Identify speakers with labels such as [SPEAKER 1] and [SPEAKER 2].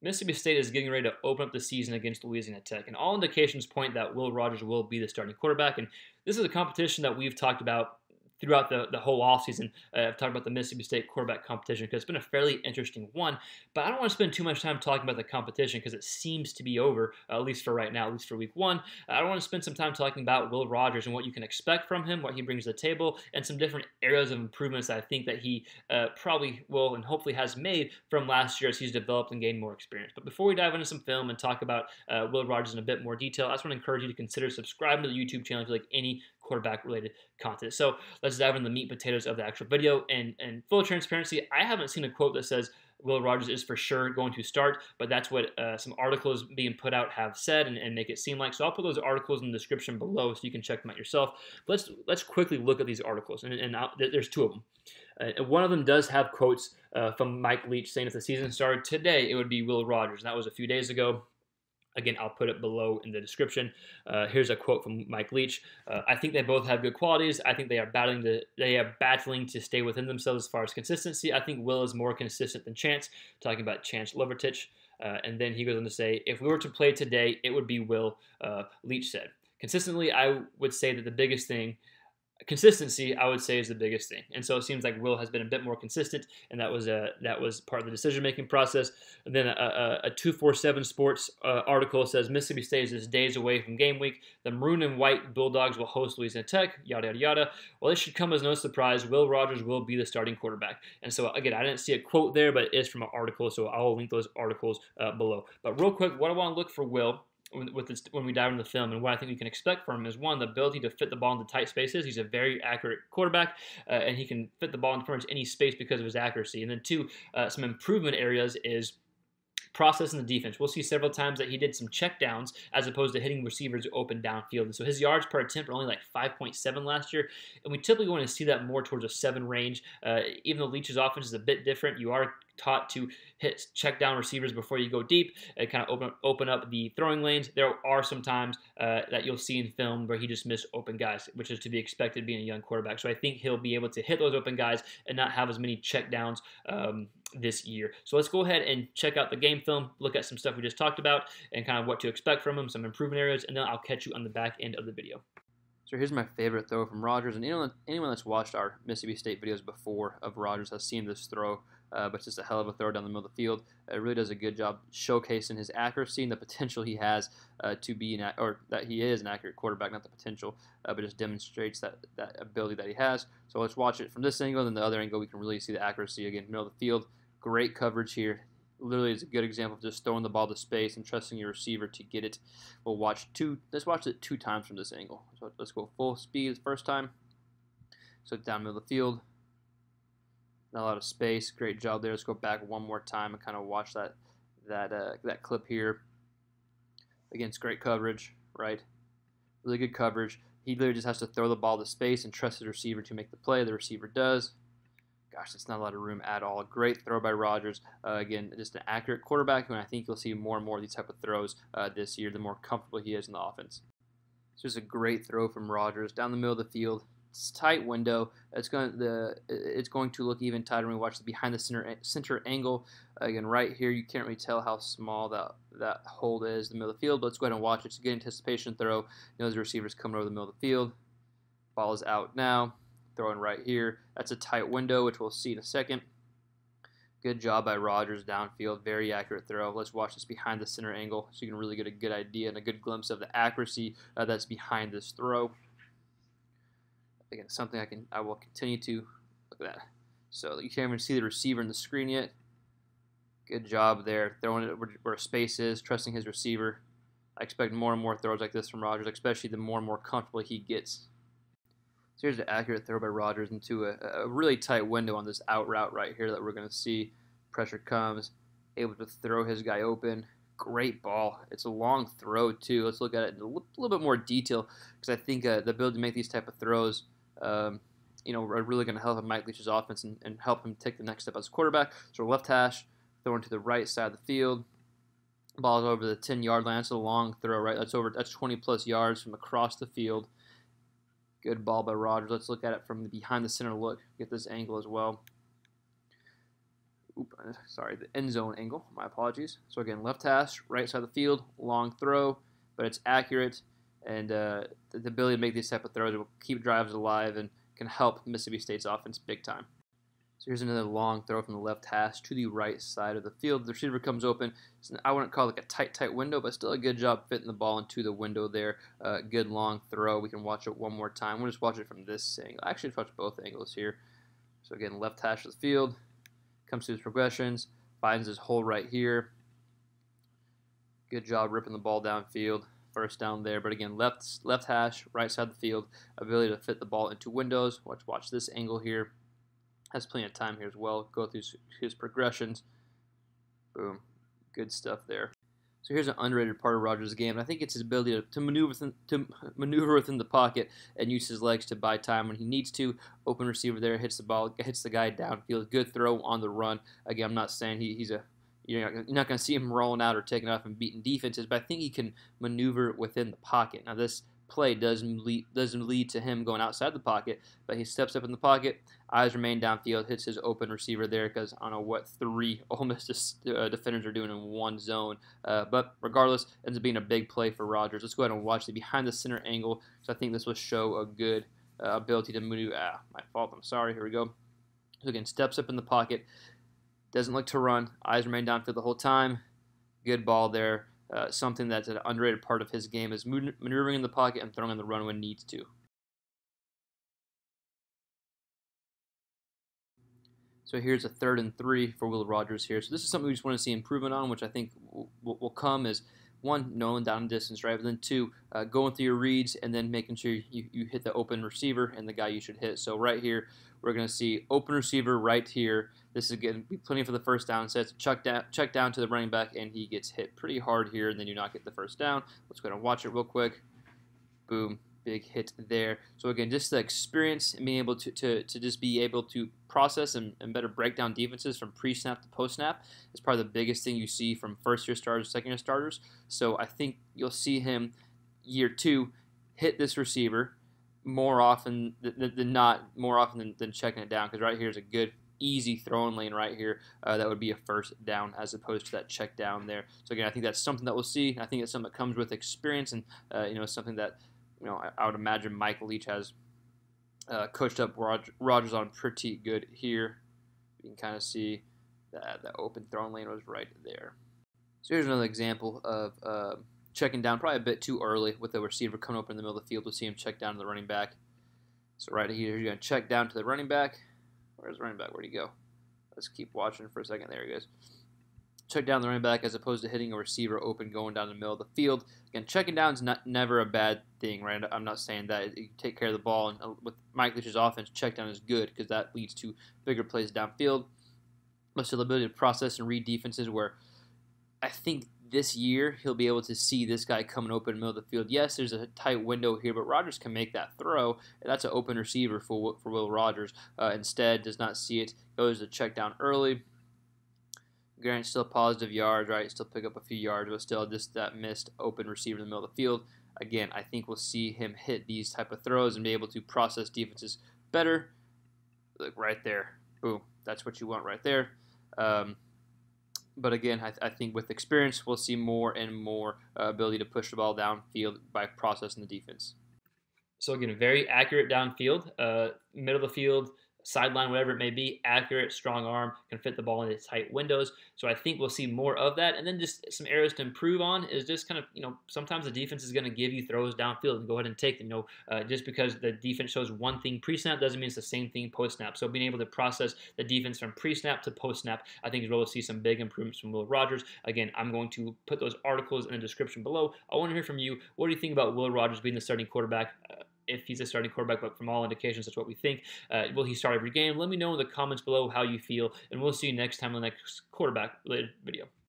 [SPEAKER 1] Mississippi State is getting ready to open up the season against Louisiana Tech, and all indications point that Will Rogers will be the starting quarterback. And this is a competition that we've talked about throughout the whole offseason. I've talked about the Mississippi State quarterback competition because it's been a fairly interesting one. But I don't want to spend too much time talking about the competition because it seems to be over, at least for right now, at least for week one. I don't want to spend some time talking about Will Rogers and what you can expect from him, what he brings to the table, and some different areas of improvements that I think that he probably will and hopefully has made from last year as he's developed and gained more experience. But before we dive into some film and talk about Will Rogers in a bit more detail, I just want to encourage you to consider subscribing to the YouTube channel if you like any quarterback related content. So let's dive into the meat and potatoes of the actual video. And full transparency, I haven't seen a quote that says Will Rogers is for sure going to start, but that's what some articles being put out have said and make it seem like. So I'll put those articles in the description below so you can check them out yourself. But let's quickly look at these articles, and there's two of them. One of them does have quotes from Mike Leach saying if the season started today, it would be Will Rogers. And that was a few days ago. Again, I'll put it below in the description. Here's a quote from Mike Leach. I think they both have good qualities. I think they are battling to stay within themselves as far as consistency. I think Will is more consistent than Chance, talking about Chance Lovertich. And then he goes on to say, if we were to play today, it would be Will, Leach said. Consistently, I would say that the biggest thing consistency, I would say, is the biggest thing, and so it seems like Will has been a bit more consistent, and that was part of the decision-making process. And then a 247 Sports article says Mississippi State is just days away from game week. The maroon and white Bulldogs will host Louisiana Tech. Yada yada yada. Well, this should come as no surprise. Will Rogers will be the starting quarterback. And so again, I didn't see a quote there, but it is from an article, so I'll link those articles below. But real quick, what I want to look for Will when we dive into the film, and what I think we can expect from him is, one, the ability to fit the ball into tight spaces. He's a very accurate quarterback, and he can fit the ball in pretty much any space because of his accuracy. And then two, some improvement areas is process in the defense. We'll see several times that he did some check downs as opposed to hitting receivers open downfield. And so his yards per attempt are only like 5.7 last year, and we typically want to see that more towards a 7 range. Even though Leach's offense is a bit different, you are taught to hit check down receivers before you go deep and kind of open up the throwing lanes. There are some times that you'll see in film where he just missed open guys, which is to be expected being a young quarterback. So I think he'll be able to hit those open guys and not have as many check downs this year. So let's go ahead and check out the game film, look at some stuff we just talked about and kind of what to expect from him, some improvement areas, and then I'll catch you on the back end of the video. So here's my favorite throw from Rogers, and anyone that's watched our Mississippi State videos before of Rogers has seen this throw, but it's just a hell of a throw down the middle of the field. It really does a good job showcasing his accuracy and the potential he has to be, or that he is an accurate quarterback, not the potential, but just demonstrates that ability that he has. So let's watch it from this angle, and then the other angle we can really see the accuracy again, middle of the field. Great coverage here. Literally is a good example of just throwing the ball to space and trusting your receiver to get it. Let's watch it 2 times from this angle. So let's go full speed the first time. So down middle of the field. Not a lot of space. Great job there. Let's go back one more time and kind of watch that clip here. Again, it's great coverage, right? Really good coverage. He literally just has to throw the ball to space and trust his receiver to make the play. The receiver does. Gosh, that's not a lot of room at all. Great throw by Rogers. Again, just an accurate quarterback, and I think you'll see more and more of these type of throws this year, the more comfortable he is in the offense. It's just a great throw from Rogers down the middle of the field. It's a tight window. It's going to look even tighter when we watch the behind the center angle. Again, right here, you can't really tell how small that hole is in the middle of the field, but let's go ahead and watch it. It's a good anticipation throw. You know, the receiver's coming over the middle of the field. Ball is out now. Throwing right here. That's a tight window, which we'll see in a second. Good job by Rogers downfield. Very accurate throw. Let's watch this behind the center angle so you can really get a good idea and a good glimpse of the accuracy that's behind this throw. Again, something I will continue to look at that. So you can't even see the receiver in the screen yet. Good job there. Throwing it where space is, trusting his receiver. I expect more and more throws like this from Rogers, especially the more and more comfortable he gets. So here's the accurate throw by Rogers into a really tight window on this out route right here that we're going to see. Pressure comes, able to throw his guy open. Great ball. It's a long throw too. Let's look at it in a little bit more detail because I think the ability to make these type of throws, are really going to help Mike Leach's offense and help him take the next step as a quarterback. So left hash, throwing to the right side of the field. Ball's over the 10-yard line. That's a long throw, right? That's 20+ yards from across the field. Good ball by Rogers. Let's look at it from the behind the center look. Get this angle as well. Sorry, the end zone angle. My apologies. So again, left hash, right side of the field, long throw, but it's accurate, and the ability to make these type of throws will keep drives alive and can help Mississippi State's offense big time. So here's another long throw from the left hash to the right side of the field. The receiver comes open. I wouldn't call it like a tight window, but still a good job fitting the ball into the window there. Good long throw. We can watch it one more time. We'll just watch it from this angle. Actually, let's watch both angles here. So again, left hash of the field. Comes to his progressions. Finds his hole right here. Good job ripping the ball downfield. First down there. But again, left hash, right side of the field. Ability to fit the ball into windows. Watch this angle here. Has plenty of time here as well. Go through his progressions. Boom. Good stuff there. So here's an underrated part of Rodgers' game. I think it's his ability to maneuver within the pocket and use his legs to buy time when he needs to. Open receiver there, hits the ball, hits the guy downfield. Good throw on the run. Again, I'm not saying you're not going to see him rolling out or taking off and beating defenses, but I think he can maneuver within the pocket. Now this play doesn't lead to him going outside the pocket, but he steps up in the pocket, eyes remain downfield, hits his open receiver there because I don't know what 3 Ole Miss defenders are doing in one zone. But regardless, ends up being a big play for Rodgers. Let's go ahead and watch the behind the center angle. So I think this will show a good ability to maneuver. My fault. I'm sorry. Here we go. So again, steps up in the pocket, doesn't look to run, eyes remain downfield the whole time. Good ball there. Something that's an underrated part of his game is maneuvering in the pocket and throwing on the run when needs to. So here's a 3rd and 3 for Will Rodgers here. So this is something we just want to see improvement on, which I think will come as, 1, knowing down and distance, right? But then 2, going through your reads and then making sure you hit the open receiver and the guy you should hit. So right here, we're going to see open receiver right here. This is going to be plenty for the first down. Sets check down to the running back, and he gets hit pretty hard here, and then you not get the first down. Let's go ahead and watch it real quick. Boom. Big hit there. So again, just the experience and being able to just be able to process and better break down defenses from pre-snap to post-snap is probably the biggest thing you see from first-year starters, second-year starters. So I think you'll see him year 2 hit this receiver more often than not, more often than checking it down, because right here is a good easy throwing lane right here. That would be a first down as opposed to that check down there. So again, I think that's something that we'll see. I think it's something that comes with experience and something that I would imagine Mike Leach has coached up Rodgers on pretty good here. You can kind of see that the open throwing lane was right there. So here's another example of checking down probably a bit too early with the receiver coming open in the middle of the field. We'll see him check down to the running back. So right here, you're going to check down to the running back. Where's the running back? Where'd he go? Let's keep watching for a second. There he goes. Check down the running back as opposed to hitting a receiver open going down the middle of the field. Again, checking down is never a bad thing, right? I'm not saying that. You take care of the ball, and with Mike Leach's offense, check down is good because that leads to bigger plays downfield. But still, the ability to process and read defenses where I think this year he'll be able to see this guy coming open in the middle of the field. Yes, there's a tight window here, but Rodgers can make that throw. And that's an open receiver for Will Rodgers. Instead, does not see it. Goes to check down early. Granted, still positive yards, right? Still pick up a few yards, but still just that missed open receiver in the middle of the field. Again, I think we'll see him hit these type of throws and be able to process defenses better. Look, right there. Boom. That's what you want right there. But again, I think with experience, we'll see more and more ability to push the ball downfield by processing the defense. So again, very accurate downfield, middle of the field, sideline, whatever it may be, accurate, strong arm, can fit the ball into tight windows. So I think we'll see more of that. And then just some areas to improve on is just kind of, sometimes the defense is going to give you throws downfield and go ahead and take them. Just because the defense shows one thing pre-snap doesn't mean it's the same thing post-snap. So being able to process the defense from pre-snap to post-snap, I think is where we'll see some big improvements from Will Rodgers. Again, I'm going to put those articles in the description below. I want to hear from you. What do you think about Will Rodgers being the starting quarterback? If he's a starting quarterback, but from all indications, that's what we think. Will he start every game? Let me know in the comments below how you feel, and we'll see you next time on the next quarterback-related video.